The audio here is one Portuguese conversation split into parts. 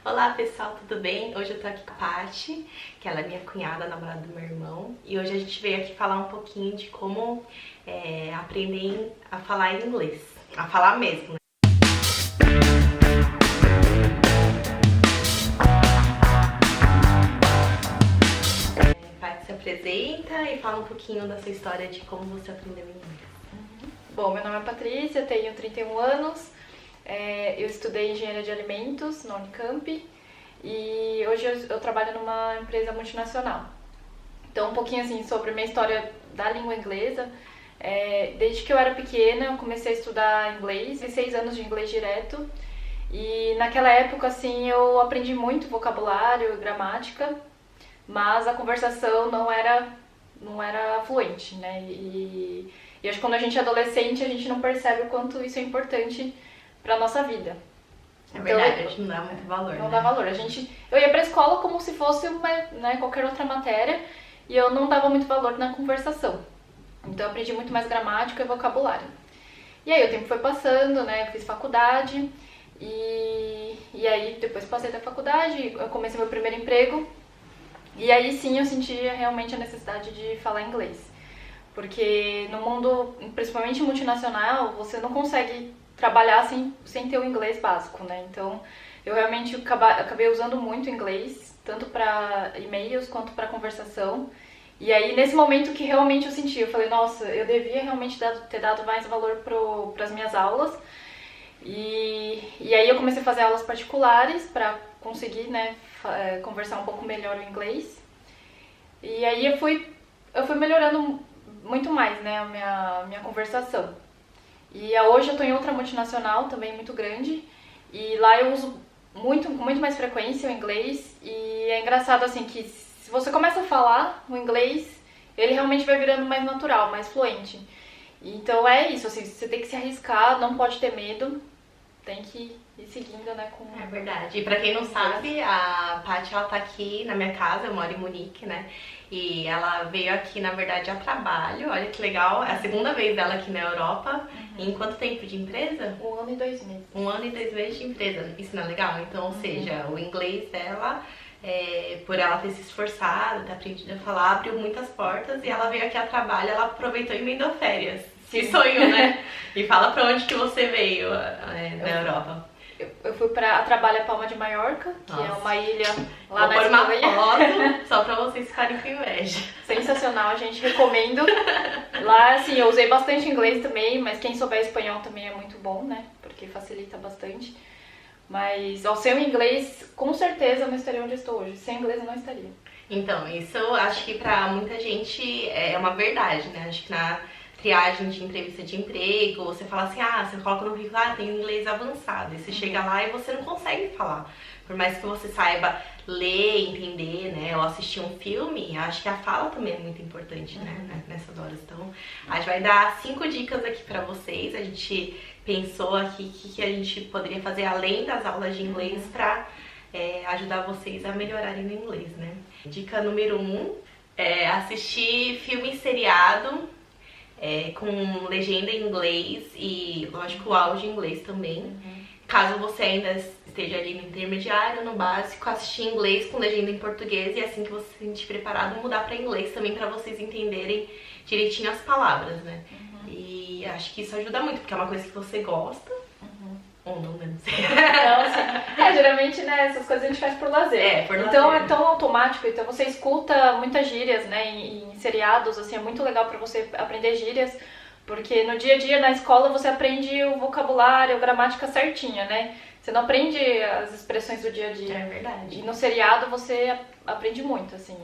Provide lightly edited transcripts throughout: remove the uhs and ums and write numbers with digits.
Olá pessoal, tudo bem? Hoje eu tô aqui com a Paty, que ela é minha cunhada, namorada do meu irmão. E hoje a gente veio aqui falar um pouquinho de como aprender a falar em inglês. A falar mesmo, né? Paty, se apresenta e fala um pouquinho da sua história de como você aprendeu inglês. Bom, meu nome é Patrícia, tenho 31 anos, eu estudei Engenharia de Alimentos na Unicamp e hoje eu trabalho numa empresa multinacional. Então, um pouquinho assim sobre a minha história da língua inglesa. Desde que eu era pequena, eu comecei a estudar inglês, fiz 6 anos de inglês direto e naquela época assim eu aprendi muito vocabulário e gramática, mas a conversação não era fluente, né? E acho que quando a gente é adolescente, a gente não percebe o quanto isso é importante pra nossa vida. É verdade, a gente não dá muito valor, Não dá valor. Eu ia pra escola como se fosse qualquer outra matéria e eu não dava muito valor na conversação. Então eu aprendi muito mais gramática e vocabulário. E aí o tempo foi passando, né? Eu fiz faculdade e aí depois passei da faculdade, eu comecei meu primeiro emprego e aí sim eu sentia realmente a necessidade de falar inglês. Porque no mundo, principalmente multinacional, você não consegue trabalhar sem ter o inglês básico, né? Então, eu realmente acabei usando muito inglês, tanto para e-mails quanto para conversação. E aí, nesse momento que realmente eu senti, eu falei, nossa, eu devia realmente ter dado mais valor para as minhas aulas. E aí eu comecei a fazer aulas particulares para conseguir, né, conversar um pouco melhor o inglês. E aí eu fui melhorando muito mais, né, a minha conversação. E hoje eu tô em outra multinacional também muito grande e lá eu uso com muito mais frequência o inglês e é engraçado assim que se você começa a falar o inglês, ele realmente vai virando mais natural, mais fluente. Então é isso, assim, você tem que se arriscar, não pode ter medo, tem que ir seguindo, né, com... É verdade. E pra quem não sabe, a Paty, ela tá aqui na minha casa, eu moro em Munique, né? E ela veio aqui, na verdade, a trabalho. Olha que legal, é a segunda vez dela aqui na Europa. Uhum. Em quanto tempo de empresa? 1 ano e 2 meses. 1 ano e 2 meses de empresa. Isso não é legal? Então, ou seja, o inglês dela, por ela ter se esforçado, ter aprendido a falar, abriu muitas portas. E ela veio aqui a trabalho, ela aproveitou e emendou férias. Que sonho, né? E fala pra onde que você veio na Europa. Eu fui a trabalho a Palma de Maiorca, que é uma ilha lá na Espanha. Vou pôr uma foto só pra vocês ficarem com inveja. Sensacional, gente, recomendo. Lá, assim, eu usei bastante inglês também, mas quem souber espanhol também é muito bom, né? Porque facilita bastante. Mas, sem o inglês, com certeza eu não estaria onde eu estou hoje. Sem inglês eu não estaria. Então, isso eu acho que pra muita gente é uma verdade, né? Acho que na triagem de entrevista de emprego, você fala assim, você coloca no currículo, tem inglês avançado, e você chega lá e você não consegue falar. Por mais que você saiba ler, entender, né, ou assistir um filme, acho que a fala também é muito importante, né, nessas horas. Então, a gente vai dar 5 dicas aqui pra vocês. A gente pensou aqui que a gente poderia fazer além das aulas de inglês pra ajudar vocês a melhorarem no inglês, né. Dica número 1 é assistir filme e seriado com legenda em inglês e, lógico, áudio em inglês também. Caso você ainda esteja ali no intermediário, no básico, assistir em inglês com legenda em português e assim que você se sentir preparado, mudar para inglês também para vocês entenderem direitinho as palavras, né? E acho que isso ajuda muito, porque é uma coisa que você gosta. Ou não, né? Não sei. Não, sim. Geralmente, né, essas coisas a gente faz por lazer. Por então lazer. É tão automático, então você escuta muitas gírias, né, em seriados, assim, é muito legal pra você aprender gírias, porque no dia a dia, na escola, você aprende o vocabulário, a gramática certinha, né? Você não aprende as expressões do dia a dia. É verdade. E no seriado você aprende muito, assim.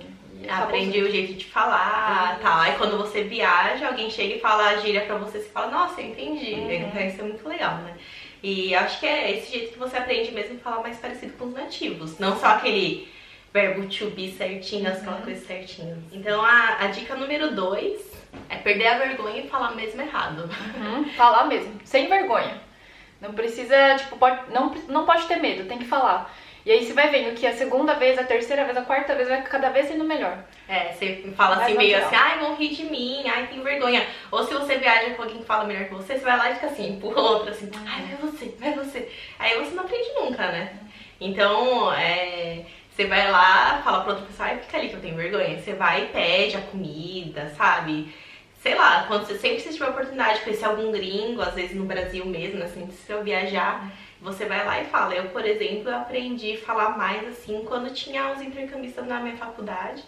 Aprende o jeito de falar, tal. Aí quando você viaja, alguém chega e fala a gíria pra você, você fala, nossa, eu entendi. Então isso é muito legal, né? E acho que é esse jeito que você aprende mesmo a falar mais parecido com os nativos. Não só aquele verbo to be certinho, aquela coisa certinha. Então a dica número 2 é perder a vergonha e falar mesmo errado. Falar mesmo, sem vergonha. Não precisa, não pode ter medo, tem que falar. E aí você vai vendo que a segunda vez, a terceira vez, a quarta vez vai cada vez sendo melhor. Você fala assim meio assim, vão rir de mim, tem vergonha. Ou se você viaja com alguém que fala melhor que você vai lá e fica assim, empurra o outro assim, vai você. Aí você não aprende nunca, né? Então, você vai lá, fala pra outra pessoa, ai, fica ali que eu tenho vergonha. Você vai e pede a comida, sabe? Sei lá, quando você sempre tiver a oportunidade de conhecer algum gringo, às vezes no Brasil mesmo, assim, se eu viajar, você vai lá e fala. Eu, por exemplo, aprendi a falar mais assim quando tinha os intercambistas na minha faculdade.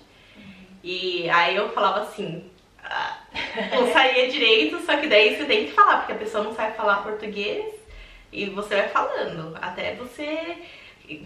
E aí eu falava assim, não saía direito, só que daí você tem que falar, porque a pessoa não sabe falar português e você vai falando, até você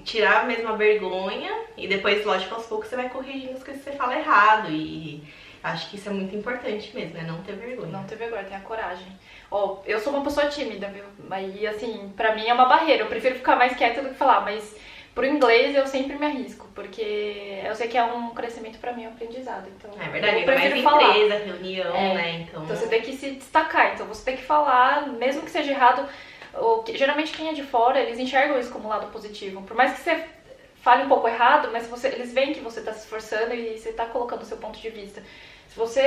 tirar a mesma vergonha e depois, lógico, aos poucos você vai corrigindo as coisas que você fala errado e acho que isso é muito importante mesmo, não ter vergonha. Não ter vergonha, ter a coragem. Ó, eu sou uma pessoa tímida, viu? Aí, assim, pra mim é uma barreira, eu prefiro ficar mais quieta do que falar, mas pro inglês eu sempre me arrisco, porque eu sei que é um crescimento pra mim, um aprendizado. Então, é verdade, eu prefiro mais falar. empresa, reunião, né? Então você tem que se destacar, então você tem que falar, mesmo que seja errado. Geralmente quem é de fora, eles enxergam isso como lado positivo. Por mais que você fale um pouco errado, mas eles veem que você tá se esforçando e você tá colocando o seu ponto de vista. Se você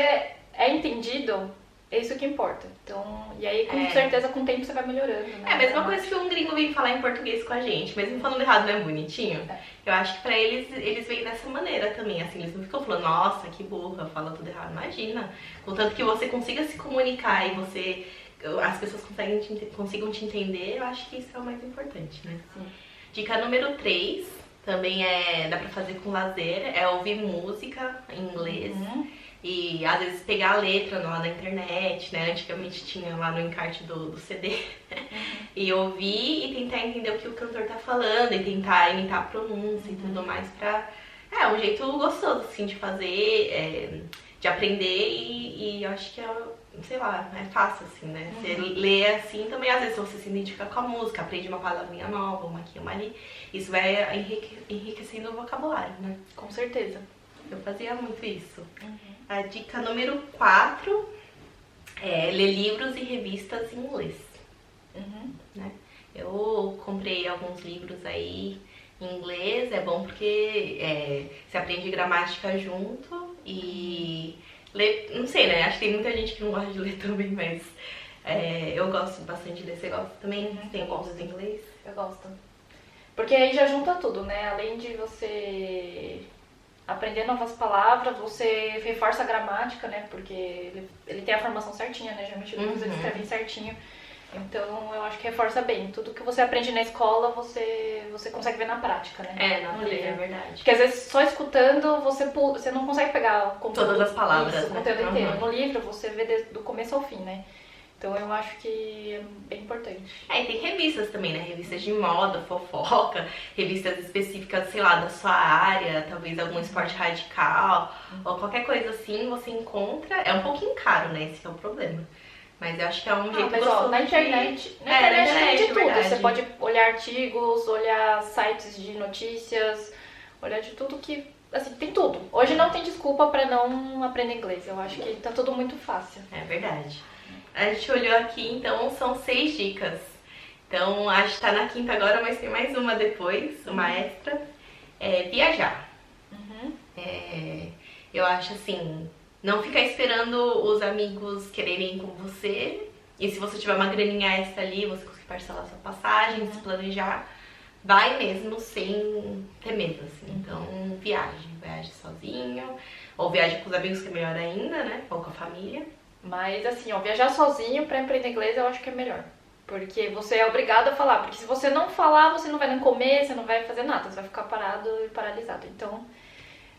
é entendido, é isso que importa. Então, e aí com certeza com o tempo você vai melhorando, né? É a mesma coisa que um gringo vem falar em português com a gente, mesmo falando errado, não é bonitinho? Eu acho que pra eles vêm dessa maneira também, assim, eles não ficam falando, nossa, que burra, fala tudo errado. Imagina, contanto que você consiga se comunicar e as pessoas consigam te entender, eu acho que isso é o mais importante, né? Sim. Dica número 3, também dá pra fazer com lazer, é ouvir música em inglês. E às vezes pegar a letra lá na internet, né? Antigamente tinha lá no encarte do CD. E ouvir e tentar entender o que o cantor tá falando e tentar imitar a pronúncia e tudo mais pra... É um jeito gostoso, assim, de fazer, de aprender e eu acho que sei lá, é fácil, assim, né? Você lê assim, também às vezes você se identifica com a música, aprende uma palavrinha nova, uma aqui, uma ali. Isso vai enriquecendo o vocabulário, né? Com certeza. Eu fazia muito isso. A dica número 4 é ler livros e revistas em inglês. Né? Eu comprei alguns livros aí em inglês, é bom porque você aprende gramática junto e ler, não sei, né? Acho que tem muita gente que não gosta de ler também, mas eu gosto bastante de ler. Você gosta também? Tem cursos de inglês? Eu gosto. Porque aí já junta tudo, né? Além de você aprender novas palavras, você reforça a gramática, né? Porque ele tem a formação certinha, né? Geralmente eles escrevem certinho. Então eu acho que reforça bem. Tudo que você aprende na escola, você consegue ver na prática, né? É verdade. Porque às vezes só escutando você não consegue pegar o conteúdo, todas as palavras, o conteúdo inteiro. No livro você vê do começo ao fim, né? Então eu acho que é bem importante. E tem revistas também, né? Revistas de moda, fofoca, revistas específicas, sei lá, da sua área, talvez algum esporte radical, ou qualquer coisa assim, você encontra. É um pouquinho caro, né? Esse é o problema. Mas eu acho que é um jeito gostoso na internet tem de tudo. Você pode olhar artigos, olhar sites de notícias, olhar de tudo que... Assim, tem tudo. Hoje não tem desculpa pra não aprender inglês. Eu acho que tá tudo muito fácil. É verdade. A gente olhou aqui, então são 6 dicas. Então a gente tá na 5ª agora, mas tem mais uma depois, uma extra. Viajar. Eu acho assim, não ficar esperando os amigos quererem ir com você. E se você tiver uma graninha extra ali, você conseguir parcelar sua passagem, se planejar, vai mesmo sem ter medo, assim. Então viaje sozinho, ou viaje com os amigos, que é melhor ainda, né? Ou com a família. Mas assim, viajar sozinho pra aprender inglês eu acho que é melhor. Porque você é obrigado a falar. Porque se você não falar, você não vai nem comer, você não vai fazer nada. Você vai ficar parado e paralisado. Então,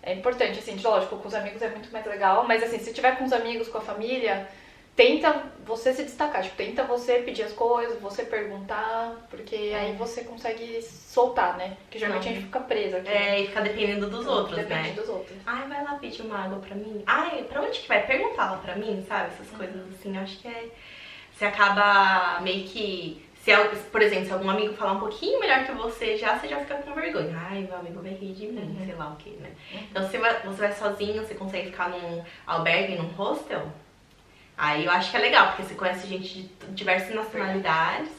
é importante, assim, lógico, com os amigos é muito mais legal. Mas assim, se tiver com os amigos, com a família, tenta você se destacar. Tipo, tenta você pedir as coisas, você perguntar. Porque aí você consegue soltar, né? Porque geralmente a gente fica presa aqui. E fica dependendo dos outros, Depende dos outros. Ai, vai lá pedir uma água pra mim. Ai, pra onde que vai? Pergunta lá pra mim, sabe? Essas coisas assim, eu acho que você acaba meio que... por exemplo, se algum amigo falar um pouquinho melhor que você já fica com vergonha. Ai, meu amigo vai rir de mim, sei lá o que, né? Então, se você vai sozinho, você consegue ficar num albergue, num hostel, aí eu acho que é legal, porque você conhece gente de diversas nacionalidades.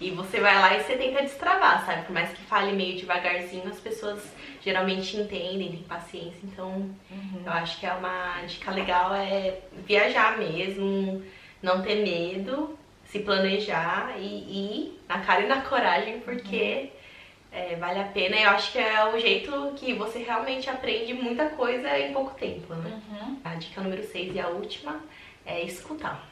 E você vai lá e você tenta destravar, sabe? Por mais que fale meio devagarzinho, as pessoas geralmente entendem, têm paciência. Então, eu acho que é uma dica legal, viajar mesmo, não ter medo, se planejar e ir na cara e na coragem, porque vale a pena. Eu acho que é o jeito que você realmente aprende muita coisa em pouco tempo, né? A dica número 6 e a última é escutar.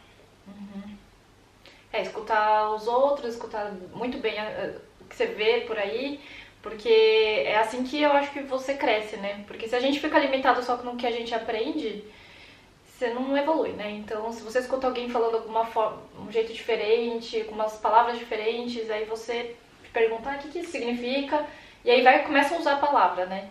Escutar os outros, escutar muito bem o que você vê por aí, porque é assim que eu acho que você cresce, né? Porque se a gente fica limitado só no que a gente aprende, você não evolui, né? Então, se você escuta alguém falando alguma forma, um jeito diferente, com umas palavras diferentes, aí você pergunta o que isso significa, e aí começa a usar a palavra, né?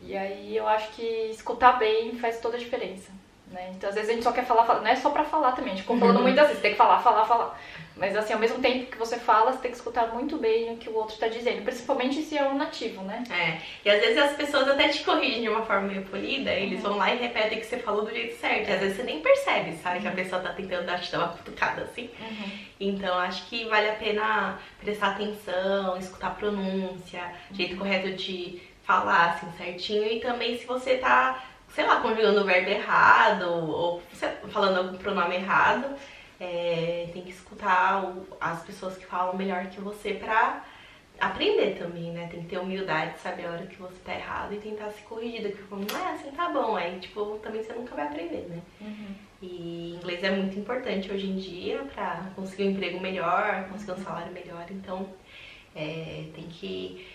E aí eu acho que escutar bem faz toda a diferença, né? Então, às vezes a gente só quer falar, não é só pra falar também, a gente ficou falando muitas vezes, tem que falar. Mas assim, ao mesmo tempo que você fala, você tem que escutar muito bem o que o outro tá dizendo, principalmente se é um nativo, né? E às vezes as pessoas até te corrigem de uma forma meio polida, eles vão lá e repetem o que você falou do jeito certo, e às vezes você nem percebe, sabe, que a pessoa tá tentando te dar uma cutucada assim. Então acho que vale a pena prestar atenção, escutar a pronúncia, jeito correto de falar assim certinho, e também se você tá, sei lá, conjugando o verbo errado ou falando algum pronome errado, tem que escutar as pessoas que falam melhor que você pra aprender também, né? Tem que ter humildade, saber a hora que você tá errado e tentar se corrigir. Daqui a pouco, assim tá bom. Aí, tipo, também você nunca vai aprender, né? E inglês é muito importante hoje em dia pra conseguir um emprego melhor, conseguir um salário melhor. Então, tem que...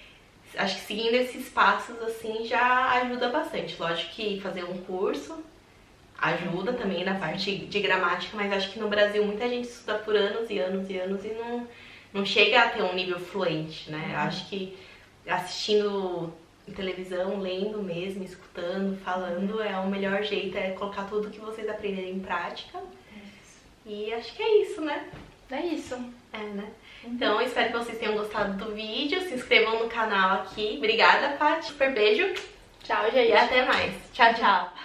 Acho que seguindo esses passos, assim, já ajuda bastante. Lógico que fazer um curso ajuda também na parte de gramática, mas acho que no Brasil muita gente estuda por anos e anos e anos e não chega a ter um nível fluente, né? Acho que assistindo televisão, lendo mesmo, escutando, falando, é o melhor jeito, colocar tudo que vocês aprenderem em prática. E acho que é isso, né? É isso. Né? Então, eu espero que vocês tenham gostado do vídeo. Se inscrevam no canal aqui. Obrigada, Paty. Super beijo. Tchau, gente. E até mais. Tchau, tchau.